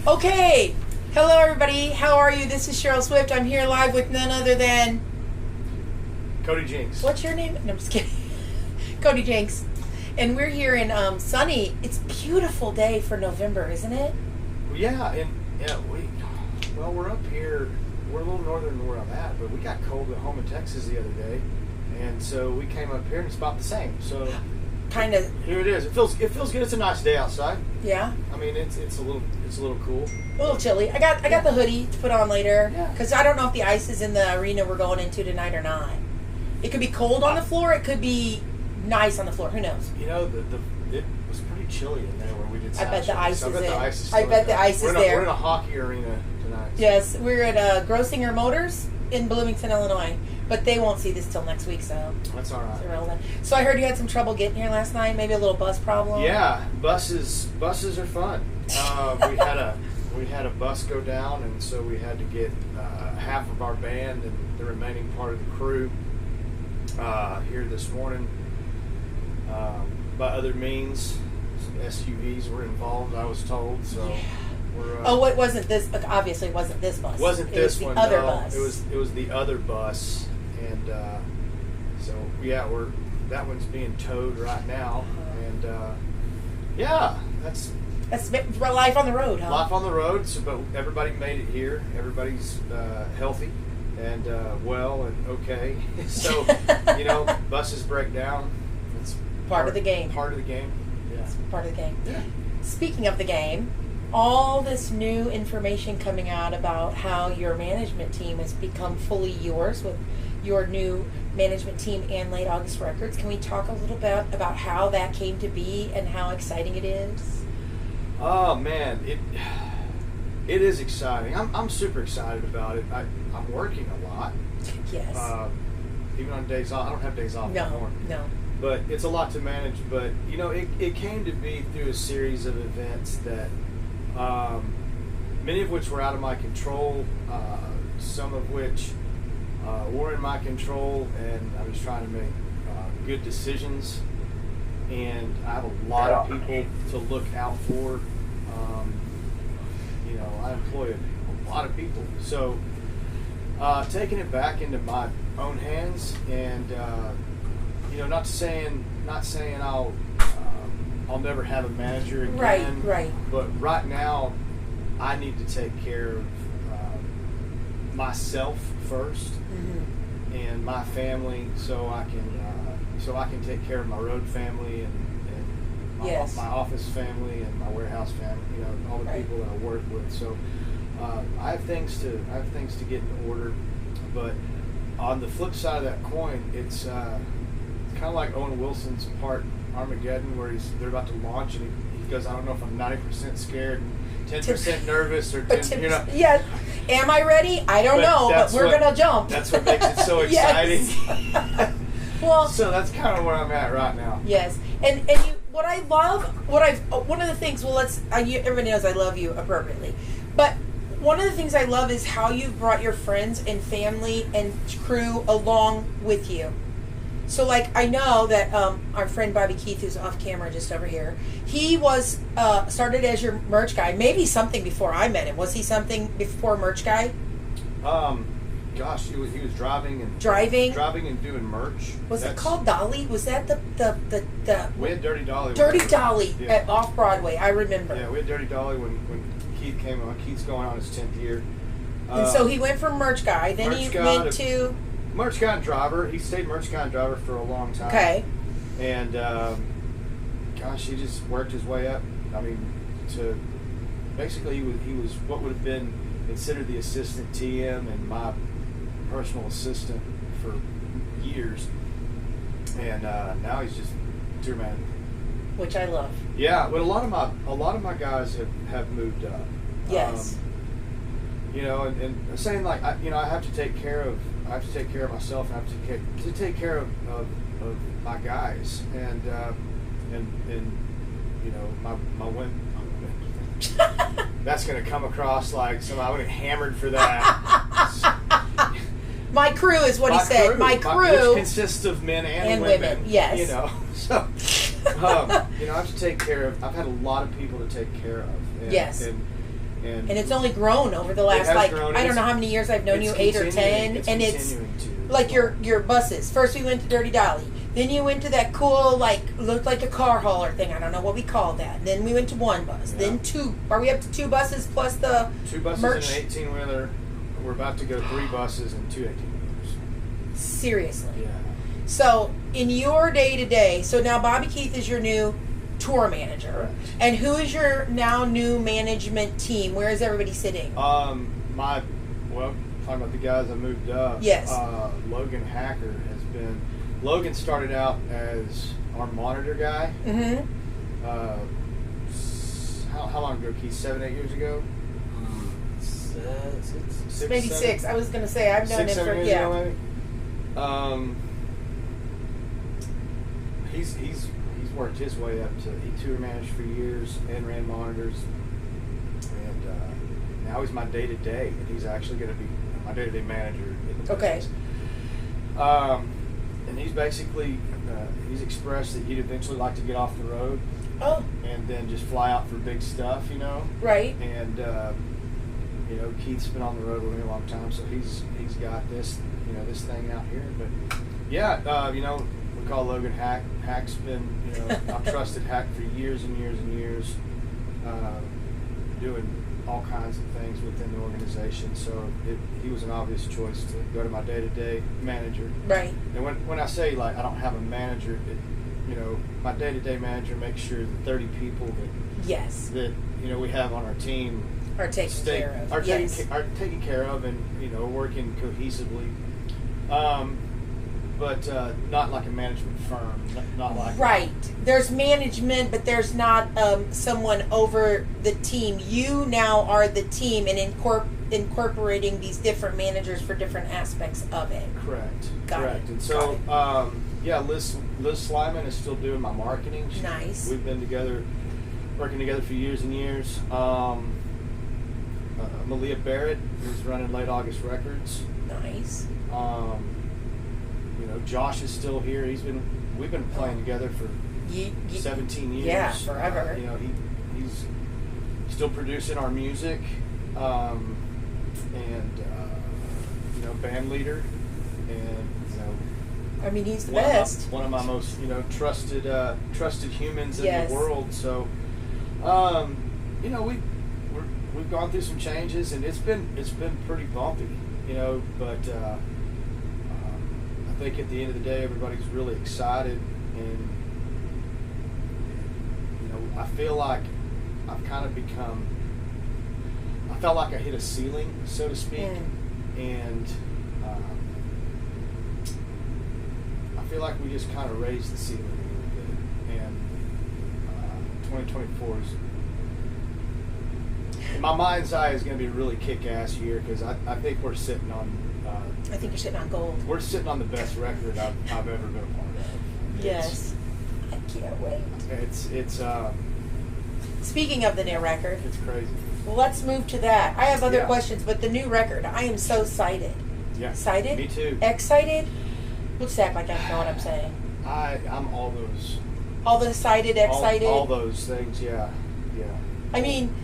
Okay, hello everybody. How are you? This is Cheryl Swift. I'm here live with none other than Cody Jinks. What's your name? No, I'm just kidding. Cody Jinks, and we're here in sunny. It's a beautiful day for November, isn't it? We're up here. We're a little northern than where I'm at, but we got cold at home in Texas the other day, and so we came up here and it's about the same. So kind of. Here it is. It feels good. It's a nice day outside. Yeah. I mean, it's a little cool. A little chilly. I got the hoodie to put on later because I don't know if the ice is in the arena we're going into tonight or not. It could be cold on the floor. It could be nice on the floor. Who knows? You know, it was pretty chilly in there where we did. I bet the ice is in. I bet the ice is there. We're in a hockey arena tonight. Yes, we're at Grossinger Motors in Bloomington, Illinois. But they won't see this till next week, so that's all right. It's irrelevant. So I heard you had some trouble getting here last night. Maybe a little bus problem. Yeah, buses are fun. We had a bus go down, and so we had to get half of our band and the remaining part of the crew here this morning. By other means, SUVs were involved, I was told. So. Yeah. It wasn't this. Obviously, it wasn't this bus. Wasn't this one? The other bus. It was the other bus, and so that one's being towed right now, and that's life on the road, huh? Life on the road. So, but everybody made it here. Everybody's healthy and well and okay. So buses break down. It's part of the game. Part of the game. Yeah. It's part of the game. Yeah. Speaking of the game. All this new information coming out about how your management team has become fully yours with your new management team and Late August Records. Can we talk a little bit about how that came to be and how exciting it is? Oh man, it is exciting. I'm super excited about it. I'm working a lot. Yes. Even on days off. I don't have days off anymore. No. But it's a lot to manage. But it came to be through a series of events that. Many of which were out of my control, some of which were in my control, and I was trying to make good decisions. And I have a lot of people to look out for. I employ a lot of people, so taking it back into my own hands, and not saying I'll never have a manager again. Right. But right now, I need to take care of myself first, and my family, so I can take care of my road family and my office family and my warehouse family. All the people that I work with. So I have things to get in order. But on the flip side of that coin, it's kind of like Owen Wilson's part. Armageddon, where they're about to launch, and he goes, I don't know if I'm 90% scared and 10% nervous, or 10, Yeah. Am I ready? I don't know, but we're gonna jump. That's what makes it so exciting. Well, so that's kind of where I'm at right now. Yes, and what I love, one of the things. Well, everybody knows I love you appropriately, but one of the things I love is how you've brought your friends and family and crew along with you. So, I know that our friend Bobby Keith, who's off camera just over here, he was started as your merch guy. Maybe something before I met him. Was he something before merch guy? He was driving and doing merch. Was it called Dolly? Was that the? We had Dirty Dolly. Dirty Dolly at Off Broadway. I remember. Yeah, we had Dirty Dolly when Keith came on. Keith's going on his 10th year. And so he went from merch guy. Then he went to. Merch guy and driver. He stayed merch guy and driver for a long time. Okay. And he just worked his way up. I mean, to basically he was what would have been considered the assistant TM and my personal assistant for years. And now he's just tour manager. Which I love. Yeah, but a lot of my guys have moved up. Yes. And saying I have to take care of myself. I have to take care of my guys, and my women. That's going to come across like somehow I'm going to get hammered for that. My crew is what he said. My crew, which consists of men and women. Yes. So I have to take care of. I've had a lot of people to take care of. And, yes. And it's only grown over the last, like, grown. I don't know how many years I've known you, 8 or 10. And it's like your buses. First we went to Dirty Dolly. Then you went to that cool, like, looked like a car hauler thing. I don't know what we call that. Then we went to one bus. Yeah. Then 2. Are we up to 2 buses plus the 2 buses merch? and an 18-wheeler. We're about to go 3 buses and 2 18-wheelers. Seriously. Yeah. So, in your day-to-day, so now Bobby Keith is your new tour manager. Correct. And who is your now new management team? Where is everybody sitting? Talking about the guys I moved up. Yes. Logan Hacker has been. Logan started out as our monitor guy. Mm-hmm. How long ago, Keith? 7, 8 years ago? Six, maybe 6. I was going to say, I've known him for, yeah. Ago, he's worked his way up to, he tour managed for years and ran monitors. And now he's my day-to-day, and he's actually going to be my day-to-day manager in the business. And he's basically, he's expressed that he'd eventually like to get off the road. Oh. And then just fly out for big stuff, you know. Right. And, you know, Keith's been on the road with me a long time, so he's got this, you know, this thing out here. But, yeah, you know, we call Logan Hack. Hack's been, you know, I've trusted Hack for years and years and years, doing all kinds of things within the organization. So he was an obvious choice to go to my day-to-day manager. Right. And when I say, like, I don't have a manager, you know, my day-to-day manager makes sure the 30 people that you know we have on our team are taken care of. Are taken care of, and you know, working cohesively. But not like a management firm. Not like right. There's management, but there's not someone over the team. You now are the team, and incorporating these different managers for different aspects of it. Correct. Correct. And so, yeah, Liz Slyman is still doing my marketing. Nice. We've been working together for years and years. Malia Barrett is running Late August Records. Nice. You know, Josh is still here. We've been playing together for 17 years. Yeah, forever. You know, he's still producing our music, and you know, band leader, and you know, I mean, he's the best. One of my most, you know, trusted humans in the world. So, you know, we've gone through some changes, and it's been pretty bumpy, you know, but I think at the end of the day, everybody's really excited, and you know, I feel like I've kind of become. I felt like I hit a ceiling, so to speak, and I feel like we just kind of raised the ceiling a little bit, and 2024 is, in my mind's eye, is going to be a really kick-ass year, because I think we're sitting on. I think you're sitting on gold. We're sitting on the best record I've ever been a part of. Yes, I can't wait. It's. Speaking of the new record, it's crazy. Well, let's move to that. I have other questions, but the new record, I am so excited. Yeah. Excited? Me too. Excited? Let's act like I know what I'm saying. I'm all those. All the excited, excited? All those things, yeah. I mean,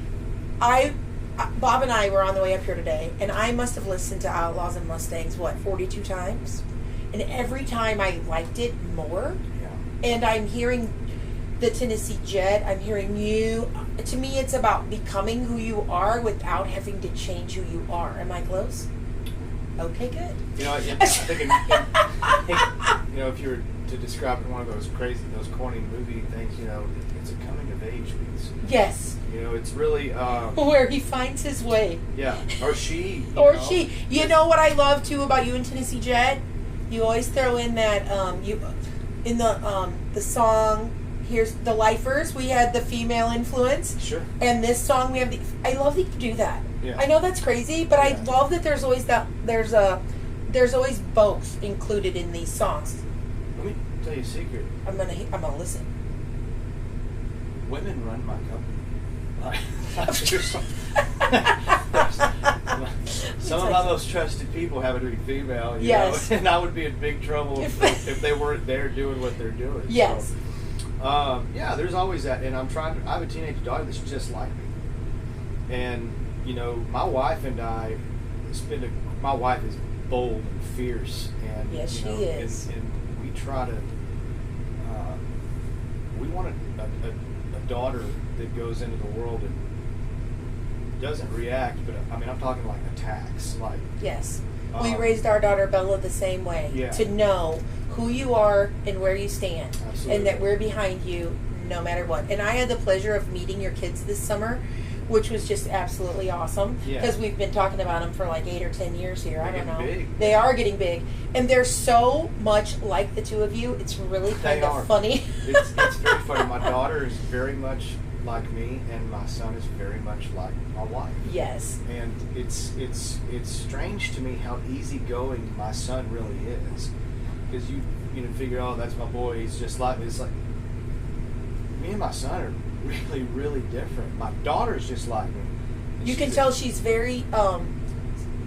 Bob and I were on the way up here today, and I must have listened to Outlaws and Mustangs, 42 times? And every time I liked it more. Yeah. And I'm hearing the Tennessee Jet, I'm hearing you. To me, it's about becoming who you are without having to change who you are. Am I close? Okay, good. You know, I think, you know, if you were to describe it in one of those corny movie things, you know, it's a coming of age piece. Yes. You know, it's really where he finds his way. Yeah, or she. She. You know what I love too about you and Tennessee Jet? You always throw in that in the song. Here's the Lifers. We had the female influence. Sure. And this song we have I love that you do that. Yeah. I know that's crazy, but I love that there's always there's always both included in these songs. Let me tell you a secret. I'm gonna listen. Women run my company. Some of my most trusted people happen to be female. You know? And I would be in big trouble if they weren't there doing what they're doing. Yes. So, yeah, there's always that, and I have a teenage daughter that's just like me, and you know, my wife and I my wife is bold and fierce, and yes, you know, she is. And we try to. We want a daughter that goes into the world and doesn't react, but I mean, I'm talking like attacks, like. Yes. We raised our daughter Bella the same way. Yeah. To know who you are and where you stand. Absolutely. And that we're behind you no matter what. And I had the pleasure of meeting your kids this summer, which was just absolutely awesome. Because we've been talking about them for like 8 or 10 years here. I don't know. Big. They are getting big. And they're so much like the two of you. It's really kind of funny. It's very funny. My daughter is very much like me, and my son is very much like my wife. Yes. And it's strange to me how easygoing my son really is, because you figure, oh, that's my boy, he's just like me. It's like me and my son are really, really different. My daughter's just like me. You can tell she's very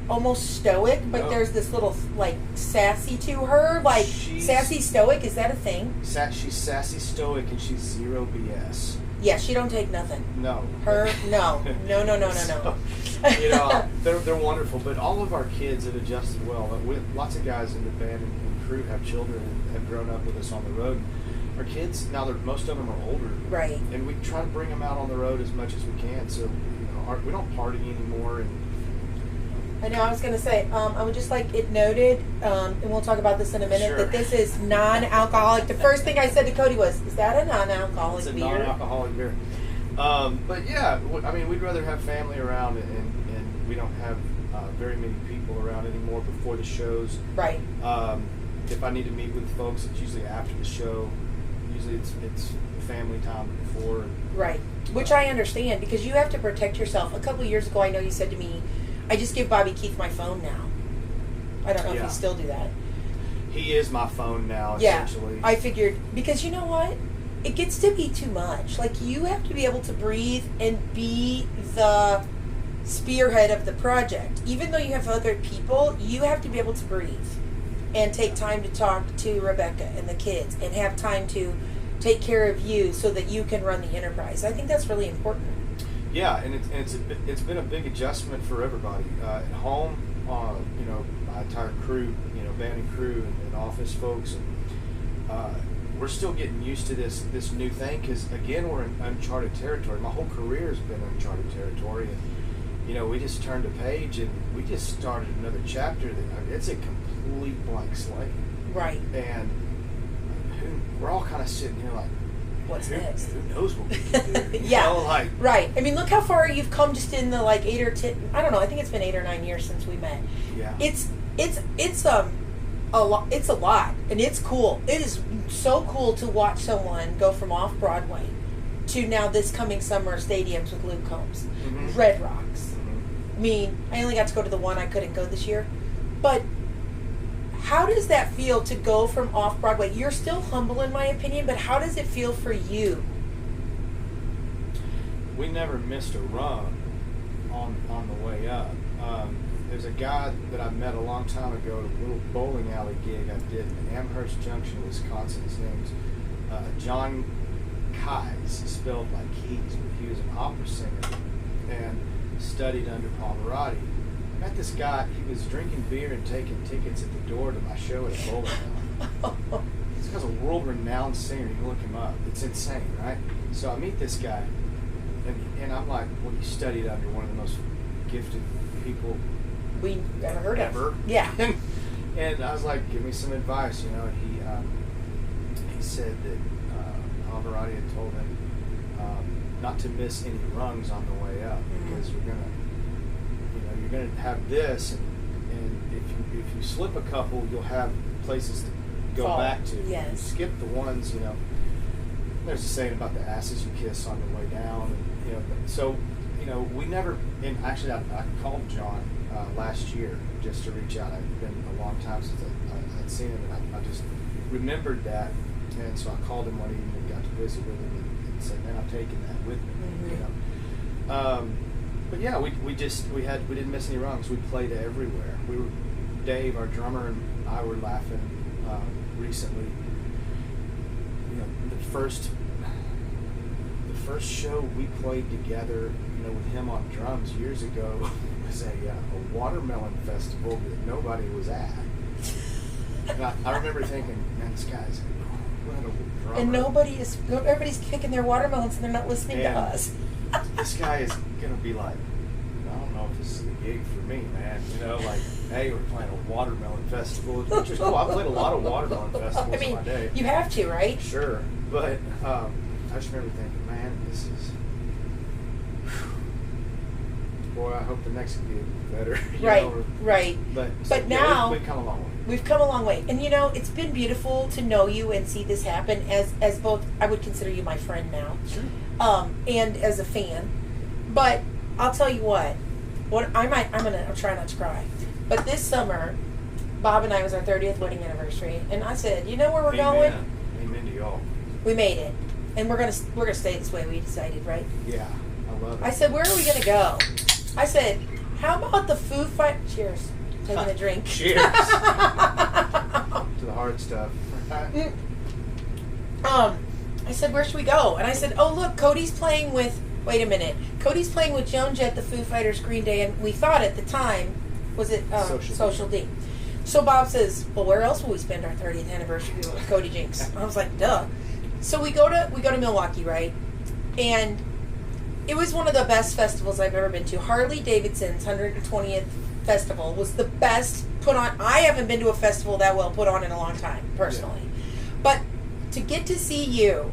almost stoic, but there's this little like sassy to her, like sassy stoic. Is that a thing? She's sassy stoic, and she's zero BS. Yeah, she don't take nothing. No. Her, no. So, you know, they're wonderful, but all of our kids have adjusted well. Lots of guys in the band and crew have children and have grown up with us on the road. Our kids, now most of them are older. Right. And we try to bring them out on the road as much as we can. So, you know, we don't party anymore. And I know, I was going to say, I would just like it noted, and we'll talk about this in a minute, that this is non-alcoholic. The first thing I said to Cody was, is that a non-alcoholic beer? It's a non-alcoholic beer. But yeah, I mean, we'd rather have family around, and we don't have very many people around anymore before the shows. Right. If I need to meet with folks, it's usually after the show. Usually it's family time before. Right. Which I understand, because you have to protect yourself. A couple of years ago, I know you said to me, I just give Bobby Keith my phone now. I don't know if you still do that. He is my phone now, essentially. I figured, because you know what? It gets to be too much. Like, you have to be able to breathe and be the spearhead of the project. Even though you have other people, you have to be able to breathe and take time to talk to Rebecca and the kids and have time to take care of you so that you can run the enterprise. I think that's really important. Yeah, and it's been a big adjustment for everybody at home. You know, my entire crew, you know, band and crew and office folks, and we're still getting used to this new thing, because again, we're in uncharted territory. My whole career has been uncharted territory, and you know, we just turned a page and we just started another chapter. It's a complete blank slate. Right. And we're all kind of sitting here like, what's next? Who knows what we can do? Yeah. You know, like, right. I mean, look how far you've come just in the like 8 or 10. I don't know. I think it's been 8 or 9 years since we met. Yeah. It's a lot. It's a lot, and it's cool. It is so cool to watch someone go from off Broadway to now this coming summer stadiums with Luke Combs, Red Rocks. I mean, I only got to go to the one. I couldn't go this year, but how does that feel to go from off Broadway? You're still humble, in my opinion, but how does it feel for you? We never missed a run on the way up. There's a guy that I met a long time ago at a little bowling alley gig I did in Amherst Junction, Wisconsin. His name's John Keyes, spelled like keys, but he was an opera singer and studied under Pavarotti. I met this guy. He was drinking beer and taking tickets at the door to my show at a bowling alley. This guy's a world-renowned singer. You can look him up. It's insane, right? So I meet this guy, and I'm like, well, you studied under one of the most gifted people we ever heard of. Yeah. And I was like, give me some advice, you know. And he said that Pavarotti had told him not to miss any rungs on the way up, because you're gonna have this, and if you slip a couple, you'll have places to go back to. Yes. If you skip the ones, you know. There's a saying about the asses you kiss on the way down, and you know. So, you know, we never. And actually, I called John last year just to reach out. It's been a long time since I'd seen him, and I just remembered that, and so I called him one evening and got to visit with him and said, "Man, I'm taking that with me," you know. But yeah, we didn't miss any rungs. We played everywhere. Dave, our drummer, and I were laughing recently. You know, the first show we played together, you with him on drums years ago was a watermelon festival that nobody was at. And I remember thinking, man, this guy's incredible drummer. And everybody's kicking their watermelons and they're not listening to us. This guy is going to be like, I don't know if this is a gig for me, man. Like, hey, we're playing a watermelon festival, which is cool. I played a lot of watermelon festivals in my day. You have to, right? Sure. But I just remember thinking, man, this is... Boy, I hope the next gig is better. Right. But now... We've come a long way. We've come a long way. And, it's been beautiful to know you and see this happen as both... I would consider you my friend now. Sure. And as a fan. But I'll tell you what I'll try not to cry. But this summer, Bob and I, was our 30th wedding anniversary, and I said, you know where we're going? Amen to y'all. We made it. And we're gonna stay this way, we decided, right? Yeah, I love it. I said, where are we gonna go? I said, how about the Foo Fighters? Cheers. Taking a drink. Cheers. To the hard stuff. I said, where should we go? And I said, oh, look, Cody's playing with Joan Jett, the Foo Fighters, Green Day, and we thought at the time, was it Social D. So Bob says, well, where else will we spend our 30th anniversary with Cody Jinks? I was like, duh. So we go to Milwaukee, right? And it was one of the best festivals I've ever been to. Harley Davidson's 120th festival was the best put on. I haven't been to a festival that well put on in a long time, personally. Yeah. But to get to see you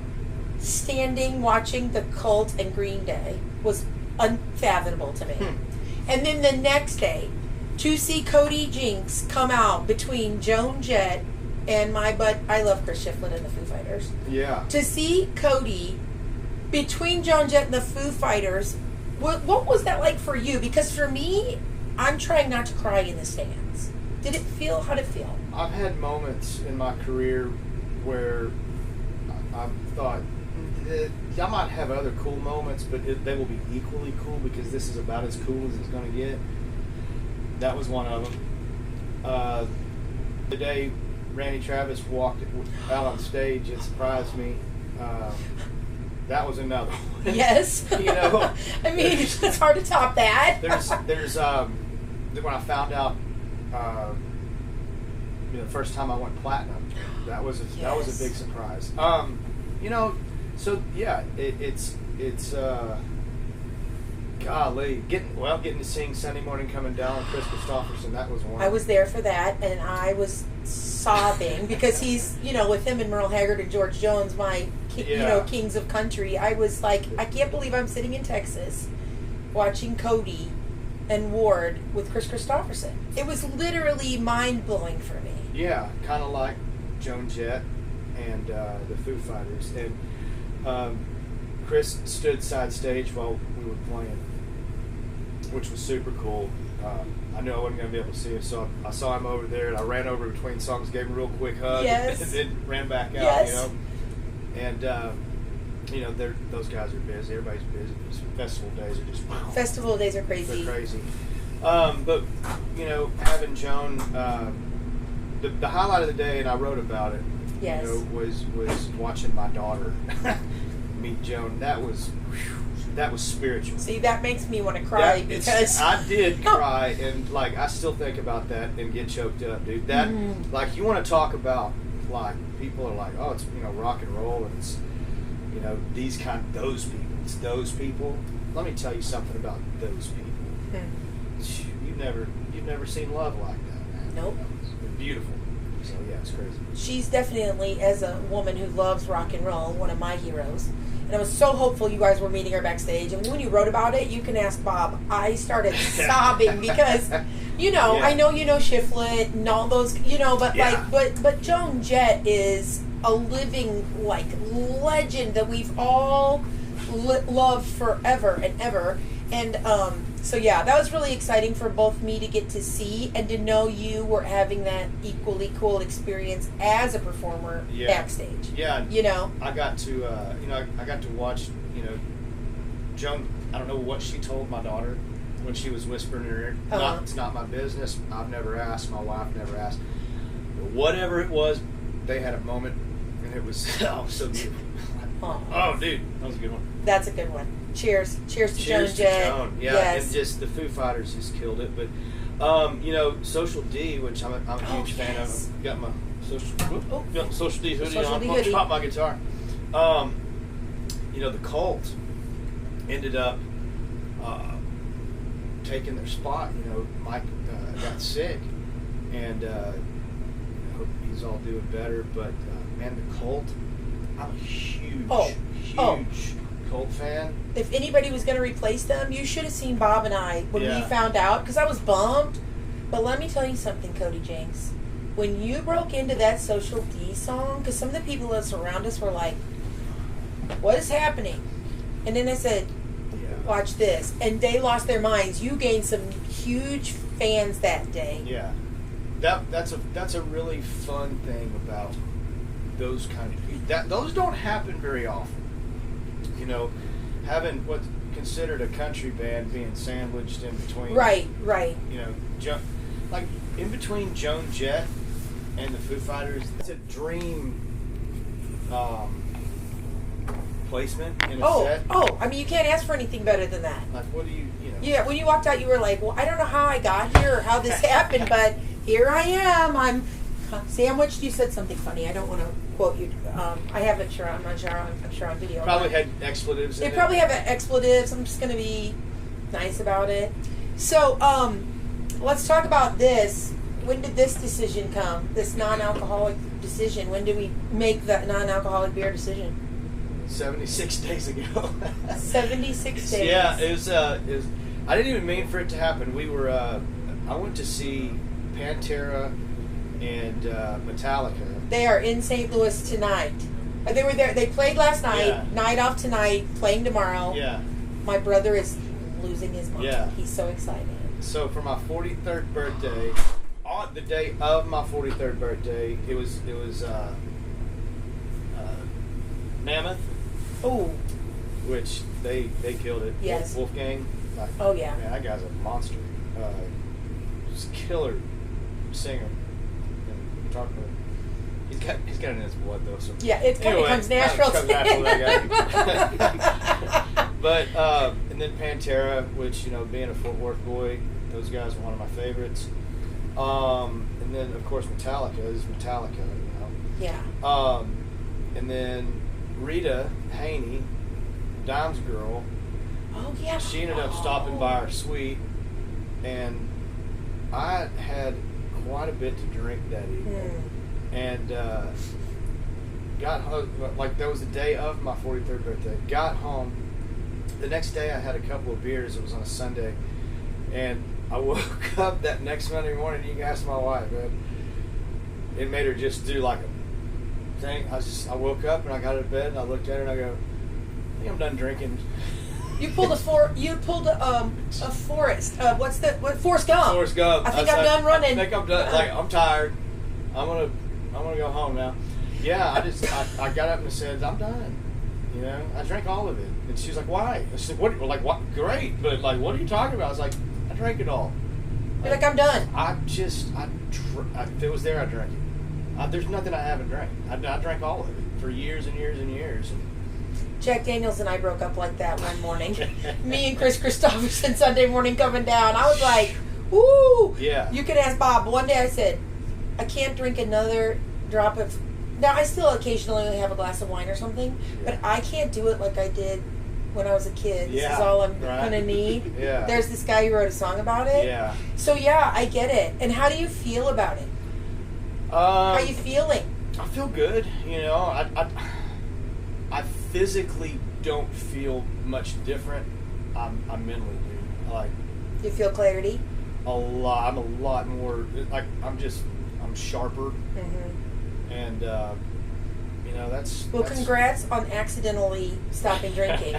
standing watching the Cult and Green Day was unfathomable to me. And then the next day, to see Cody Jinks come out between Joan Jett and I love Chris Shiflett and the Foo Fighters. Yeah. To see Cody between Joan Jett and the Foo Fighters, what was that like for you? Because for me, I'm trying not to cry in the stands. How'd it feel? I've had moments in my career where I've thought, I might have other cool moments, but they will be equally cool because this is about as cool as it's going to get. That was one of them. The day Randy Travis walked out on stage and surprised me, that was another one. Yes. I mean, it's hard to top that. There's when I found out, the first time I went platinum, that was a big surprise. So yeah, it's golly, getting to sing Sunday Morning Coming Down with Chris Christopherson, that was one. I was there for that, and I was sobbing because he's, with him and Merle Haggard and George Jones, my kings of country. I was like, I can't believe I'm sitting in Texas watching Cody and Ward with Chris Christopherson. It was literally mind-blowing for me. Yeah, kind of like Joan Jett and the Foo Fighters. And Chris stood side stage while we were playing, which was super cool. I knew I wasn't going to be able to see him, so I saw him over there, and I ran over between songs, gave him a real quick hug, and then ran back out, Yes. And, those guys are busy. Everybody's busy. Festival days are just... Festival days are crazy. They're crazy. But, having Joan... The highlight of the day, and I wrote about it, yes. Was watching my daughter meet Joan. That was spiritual. See, that makes me want to cry because I did cry, and I still think about that and get choked up, dude. That you want to talk about people are like, oh, it's rock and roll, and it's those people. It's those people. Let me tell you something about those people. You've never seen love like that, man. Nope. It's beautiful. So yeah, it's crazy. She's definitely, as a woman who loves rock and roll, one of my heroes. And I was so hopeful you guys were meeting her backstage. And when you wrote about it, you can ask Bob. I started sobbing because, I know Shiflett and all those, but Joan Jett is a living legend that we've all loved forever and ever. And so yeah, that was really exciting for both me to get to see and to know you were having that equally cool experience as a performer backstage. Yeah. I got to I got to watch, Joan. I don't know what she told my daughter when she was whispering in her ear. It's not my business. I've never asked. My wife never asked. But whatever it was, they had a moment, and it was so beautiful. Oh, dude, that was a good one. That's a good one. Cheers to Joan Cheers to Jett. Joan. Yeah, yes. and just the Foo Fighters just killed it. But Social D, which I'm a huge fan of. I've got my Social D hoodie Social on. D I'll hoodie. drop my guitar. The Cult ended up taking their spot. Mike got sick, and I hope he's all doing better. But man, the Cult, I'm a huge Cult fan. If anybody was going to replace them, you should have seen Bob and I when Yeah. we found out, because I was bummed. But let me tell you something, Cody Jinks. When you broke into that Social D song, because some of the people that surround us were like, what is happening? And then I said, watch this. And they lost their minds. You gained some huge fans that day. Yeah. That's a really fun thing about those kind of people. Those don't happen very often. Having what's considered a country band being sandwiched in between. Right. Like in between Joan Jett and the Foo Fighters, it's a dream placement in a set. I mean, you can't ask for anything better than that. Like, what do you Yeah, when you walked out, you were like, well, I don't know how I got here or how this happened, but here I am. I'm sandwiched. You said something funny. I don't want to quote you. I haven't sure. I'm not sure. I'm sure on video. Probably had expletives in it. They probably have expletives. I'm just going to be nice about it. So, let's talk about this. When did this decision come? This non-alcoholic decision? When did we make the non-alcoholic beer decision? 76 days ago. 76 days. Yeah, it was. I didn't even mean for it to happen. We were. I went to see Pantera and Metallica. They are in St. Louis tonight. They were there. They played last night. Yeah. Night off tonight. Playing tomorrow. Yeah. My brother is losing his mind. Yeah. He's so excited. So for my 43rd birthday, on the day of my 43rd birthday, it was Mammoth. Oh. Which they killed it. Yes. Wolfgang. Like, Oh yeah. Man, that guy's a monster. Just killer singer. And talk about. He's got it in his blood though. So Yeah, it kind of comes natural. Comes natural that guy. But and then Pantera, which being a Fort Worth boy, those guys are one of my favorites. And then of course Metallica is Metallica. Yeah. And then Rita Haney, Dime's girl. Oh yeah. She ended up stopping by our suite, and I had quite a bit to drink that evening. And got home, like that was the day of my 43rd birthday. Got home. The next day I had a couple of beers. It was on a Sunday. And I woke up that next Monday morning. You can ask my wife, man. It made her just do like a thing. I woke up and I got out of bed and I looked at her and I go, I think I'm done drinking. You pulled a Forrest. Forrest Gump. Forrest Gump. I think I'm done running. I think I'm done. Like I'm tired. I'm gonna go home now. Yeah, I got up and said I'm done. I drank all of it. And she was like, why? I said, what? Like what? Great, but like, what are you talking about? I was like, I drank it all. You're like, I'm done. If it was there, I drank it. There's nothing I haven't drank. I drank all of it for years and years and years. Jack Daniels and I broke up like that one morning. Me and Chris Christopherson Sunday morning coming down. I was like, woo! Yeah. You could ask Bob. One day I said, I can't drink another drop of... Now, I still occasionally have a glass of wine or something, but I can't do it like I did when I was a kid. This is all I'm going to need. Yeah. There's this guy who wrote a song about it. Yeah. So, yeah, I get it. And how do you feel about it? How are you feeling? I feel good. I physically don't feel much different. I mentally do. Like, You feel clarity? a lot. I'm a lot more. Like I'm sharper. Mm-hmm. And that's. Well, that's, congrats on accidentally stopping drinking.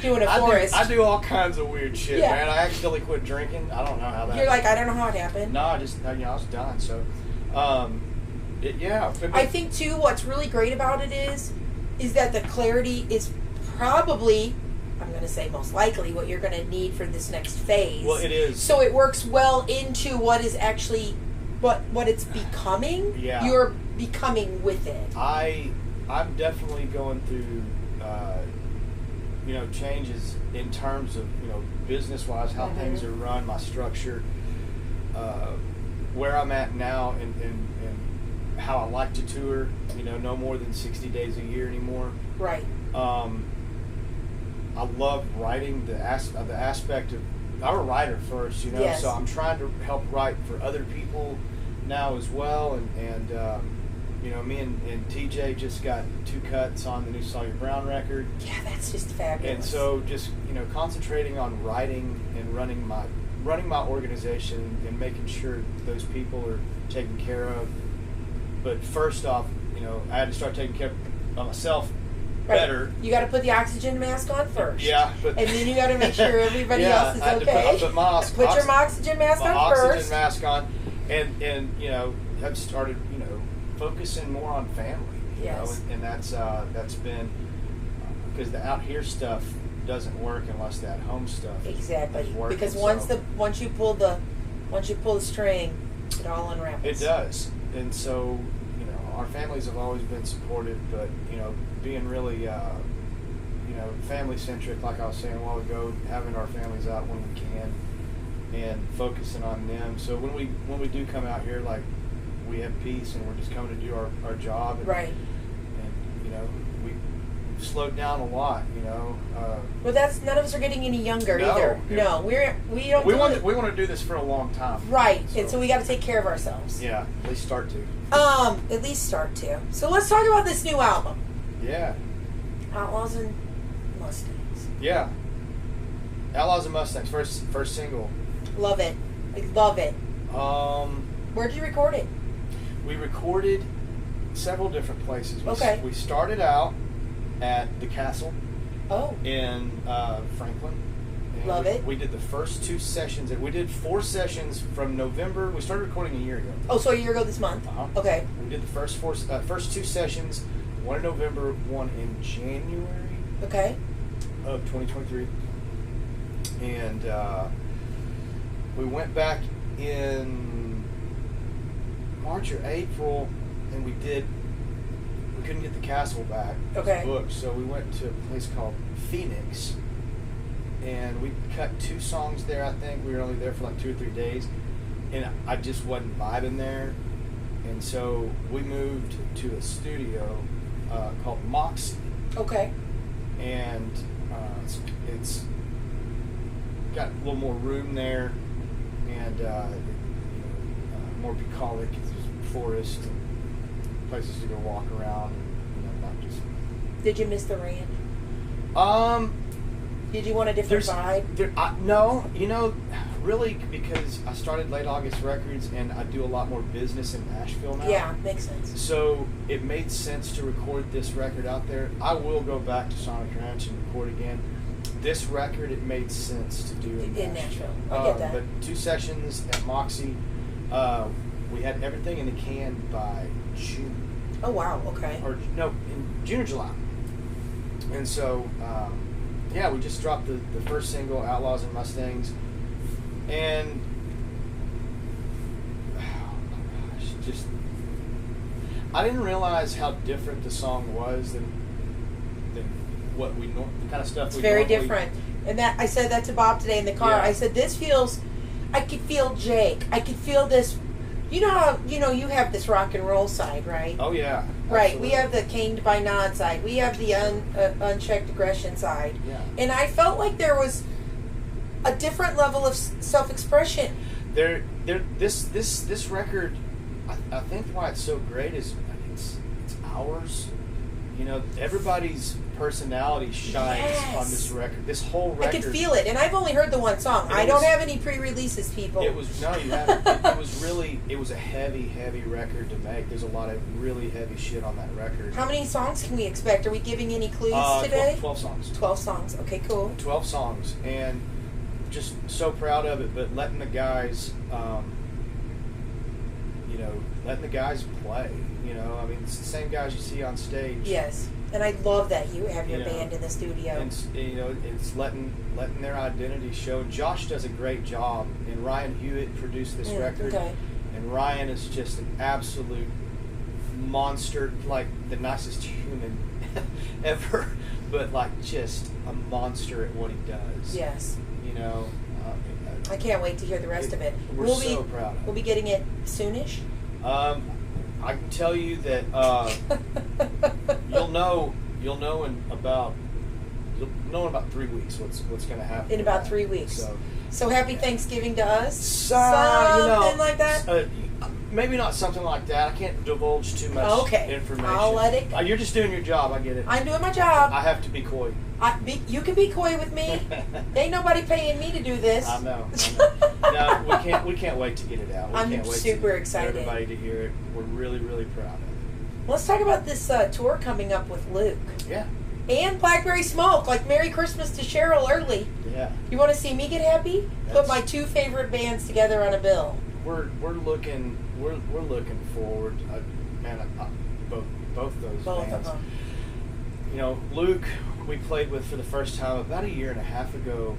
Doing a Forrest. I do all kinds of weird shit, Yeah. man. I accidentally quit drinking. I don't know how that. You're like, I don't know how it happened. No, I was done. So, I think too, what's really great about it is that the clarity is probably, I'm going to say most likely, what you're going to need for this next phase. Well, it is. So it works well into what is actually what it's becoming. Yeah. You're becoming with it. I'm definitely going through changes in terms of, business-wise, how things are run, my structure, where I'm at now, and how I like to tour. No more than 60 days a year anymore. Right. I love writing the aspect of. I'm a writer first, Yes. So I'm trying to help write for other people now as well, and me and TJ just got 2 cuts on the new Sawyer Brown record. Yeah, that's just fabulous. And so just concentrating on writing and running my organization and making sure those people are taken care of. But first off, I had to start taking care of myself better. You got to put the oxygen mask on first. Yeah, and then you got to make sure everybody else is okay. Put your oxygen mask on oxygen first. mask on, and have started focusing more on family. Yes. And that's been because the out here stuff doesn't work unless the at home stuff exactly is working. Because once you pull the string, it all unravels. It does, and so our families have always been supportive, but being really family centric, like I was saying a while ago, having our families out when we can and focusing on them. So when we do come out here, like, we have peace and we're just coming to do our job. And, right. And we slowed down a lot. Well, that's none of us are getting any younger either. No, we don't. We want to do this for a long time. Right, and so we got to take care of ourselves. Yeah, at least start to. At least start to. So let's talk about this new album. Yeah. Outlaws and Mustangs. Yeah. Outlaws and Mustangs, first single. Love it. I love it. Where did you record it? We recorded several different places. We started out at the Castle. Oh. In Franklin. And love it. We did the first 2 sessions. We did 4 sessions from November. We started recording a year ago. Oh, so a year ago this month. Uh-huh. Okay. We did the first 2 sessions, one in November, one in January. Okay. Of 2023. And we went back in March or April, and we couldn't get the Castle back. Okay. It was booked, so we went to a place called Phoenix, and we cut 2 songs there. I think we were only there for like 2 or 3 days, and I just wasn't vibing there, and so we moved to a studio called Moxie. Okay. And it's got a little more room there, and more bucolic. There's forest and places to go walk around, and not just. Did you miss the ranch? Did you want a different vibe? No, really, because I started Late August Records, and I do a lot more business in Nashville now. Yeah, makes sense. So it made sense to record this record out there. I will go back to Sonic Ranch and record again. This record, it made sense to do in Nashville. I get that. But 2 sessions at Moxie. We had everything in the can by June. Oh, wow, okay. Or, no, in June or July. And so, we just dropped the first single, Outlaws and Mustangs. And, oh my gosh, I didn't realize how different the song was than what we know, the kind of stuff it's very different. And that I said that to Bob today in the car. Yeah. I said, I could feel Jake. I could feel this. You know how, you have this rock and roll side, right? Oh, yeah. Right. Absolutely. We have the caned by nod side. We have the unchecked aggression side. Yeah. And I felt like there was a different level of self-expression. This record, I think why it's so great is it's ours. Everybody's personality shines on this record. This whole record. I could feel it, and I've only heard the one song. I don't have any pre-releases, people. You haven't. It was a heavy record to make. There's a lot of really heavy shit on that record. How many songs can we expect? Are we giving any clues today? 12 songs. 12 songs. Okay, cool. 12 songs, and just so proud of it. But letting the guys, play. It's the same guys you see on stage. Yes, and I love that you have your band in the studio. And it's letting their identity show. Josh does a great job, and Ryan Hewitt produced this record. Okay. And Ryan is just an absolute monster, like the nicest human ever, but like just a monster at what he does. Yes. You know. I can't wait to hear the rest of it. We're so proud of it. We'll be getting it soonish. I can tell you that you'll know in about 3 weeks what's going to happen. In about 3 weeks. So happy Thanksgiving to us. Something like that. Maybe not something like that. I can't divulge too much information. I'll let it. You're just doing your job. I get it. I'm doing my job. I have to be coy. You can be coy with me. Ain't nobody paying me to do this. I know. No, we can't wait to get it out. I'm super excited. For everybody to hear it. We're really, really proud of it. Let's talk about this tour coming up with Luke. Yeah. And Blackberry Smoke, like Merry Christmas to Cheryl early. Yeah. You want to see me get happy? Put my two favorite bands together on a bill. We're looking forward. Both those bands. You know, Luke, we played with for the first time about a year and a half ago.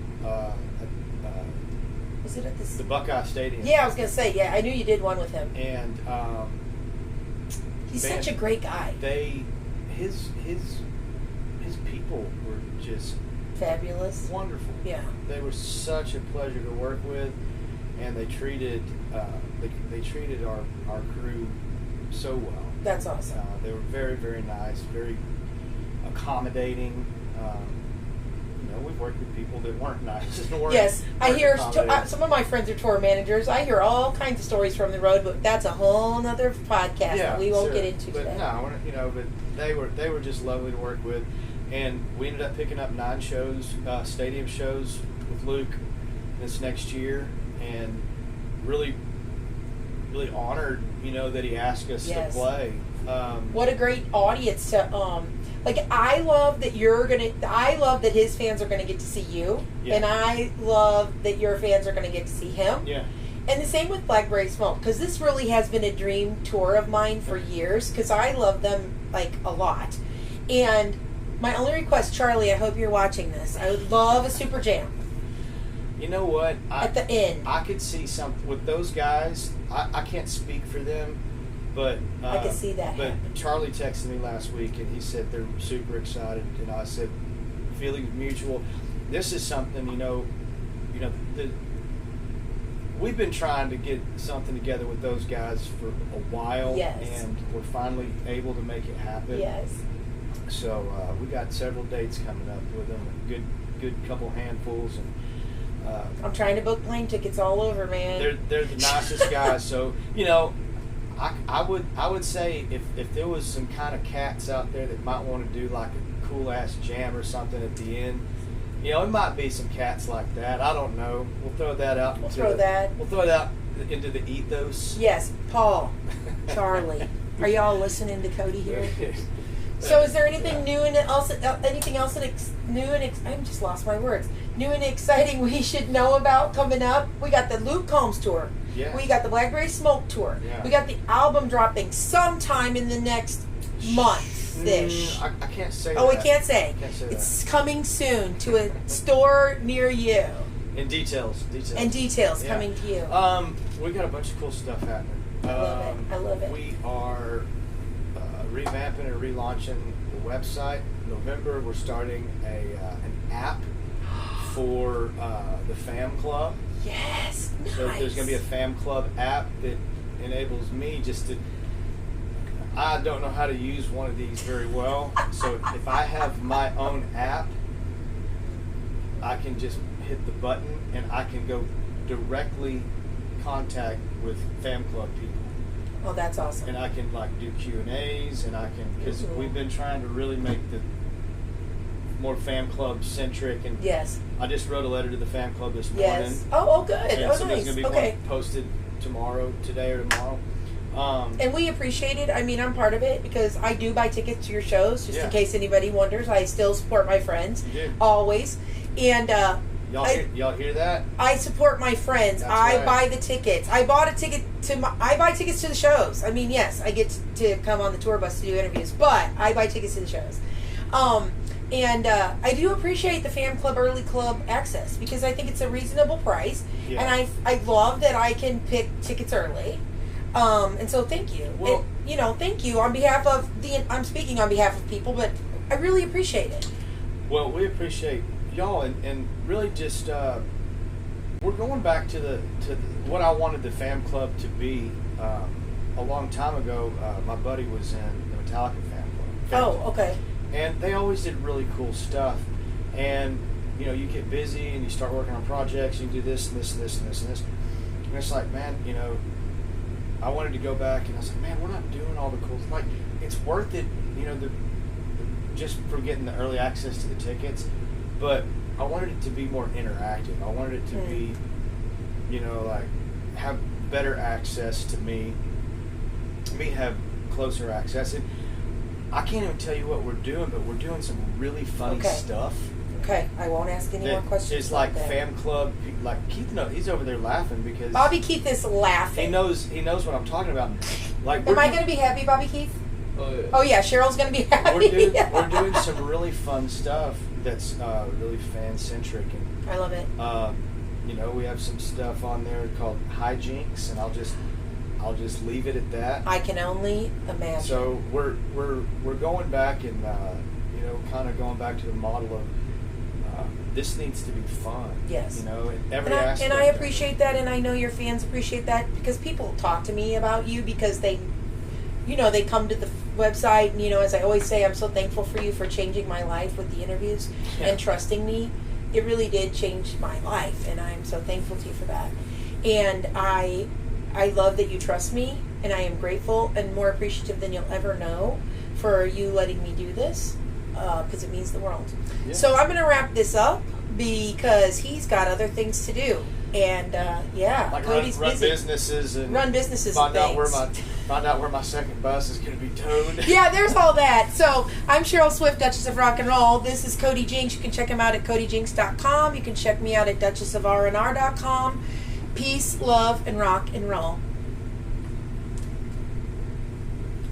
Was it at the Buckeye Stadium? Yeah, I was gonna say. Yeah, I knew you did one with him. And he's such a great guy. His people were just fabulous, wonderful. Yeah, they were such a pleasure to work with, and they treated our crew so well. That's awesome. They were very, very nice, very accommodating. We've worked with people that weren't nice. I hear some of my friends are tour managers. I hear all kinds of stories from the road, but that's a whole nother podcast that we won't get into today. But they were just lovely to work with, and we ended up picking up 9 shows, stadium shows with Luke this next year, and really, really honored, that he asked us to play. What a great audience to I love that his fans are gonna get to see you, and I love that your fans are gonna get to see him. Yeah. And the same with Blackberry Smoke, because this really has been a dream tour of mine for years, because I love them a lot. And my only request, Charlie, I hope you're watching this. I would love a super jam. You know what? At the end, I could see something with those guys. I can't speak for them. But I could see that. But Charlie texted me last week, and he said they're super excited, and I said, feelings mutual. This is something, we've been trying to get something together with those guys for a while, and we're finally able to make it happen. Yes. So we got several dates coming up with them, a good couple handfuls, and I'm trying to book plane tickets all over, man. They're the nicest guys. So I would say if there was some kind of cats out there that might want to do like a cool ass jam or something at the end, it might be some cats like that. I don't know. We'll throw that out. We'll throw it out into the ethos. Yes, Paul, Charlie, are y'all listening to Cody here? So, is there anything new and anything else I just lost my words. New and exciting we should know about coming up? We got the Luke Combs tour. Yeah. We got the Blackberry Smoke tour. Yeah. We got the album dropping sometime in the next month-ish. I can't say that. Oh, we can't say. It's coming soon to a store near you. And details coming to you. We got a bunch of cool stuff happening. I love it. We are revamping and relaunching the website. In November, we're starting an app for the Fam Club. Yes, So there's going to be a Fam Club app that enables me I don't know how to use one of these very well. So if I have my own app, I can just hit the button and I can go directly contact with Fam Club people. Oh, that's awesome. And I can do Q&As, and I can, because we've been trying to really make the more Fam Club centric. And yes. I just wrote a letter to the Fam Club this morning. Yes. Oh, good. And so nice. there's going to be one posted today or tomorrow. And we appreciate it. I mean, I'm part of it because I do buy tickets to your shows, just in case anybody wonders. I still support my friends, always. And y'all hear that? I support my friends. I buy the tickets. I buy tickets to the shows. I mean, yes, I get to come on the tour bus to do interviews, but I buy tickets to the shows. And I do appreciate the Fan Club Early Club access because I think it's a reasonable price, and I love that I can pick tickets early. And so thank you. Well, thank you on behalf of I'm speaking on behalf of people, but I really appreciate it. Well, we appreciate y'all, and really just we're going back to what I wanted the fam club to be. A long time ago, my buddy was in the Metallica fan club. Oh, okay. And they always did really cool stuff. And you get busy and you start working on projects. You do this and this and this and this and this. And it's like, man, I wanted to go back, and I was like, man, we're not doing all the cool. Like, it's worth it, just for getting the early access to the tickets. But I wanted it to be more interactive. I wanted it to be, like, have better access to me have closer access. And I can't even tell you what we're doing, but we're doing some really funny stuff. Okay, I won't ask any more questions. It's like fam club. Like Keith, he's over there laughing because Bobby Keith is laughing. He knows what I'm talking about. Like, am I going to be happy, Bobby Keith? Oh yeah. Oh yeah, Cheryl's going to be happy. We're doing some really fun stuff that's really fan centric, and I love it. We have some stuff on there called Hi Jinks, and I'll just leave it at that. I can only imagine. So we're going back and kind of going back to the model of this needs to be fun. Yes. In every aspect. And I appreciate that, and I know your fans appreciate that, because people talk to me about you because they come to the website, and as I always say, I'm so thankful for you for changing my life with the interviews and trusting me. It really did change my life, and I'm so thankful to you for that. And I love that you trust me, and I am grateful and more appreciative than you'll ever know for you letting me do this, because it means the world. Yeah. So I'm going to wrap this up because he's got other things to do. And like Cody's run busy. businesses and run businesses. Find out where my second bus is going to be towed. Yeah, there's all that. So I'm Cheryl Swift, Duchess of Rock and Roll. This is Cody Jinks. You can check him out at CodyJinks.com. You can check me out at DuchessofRNR.com. Peace, love, and rock and roll.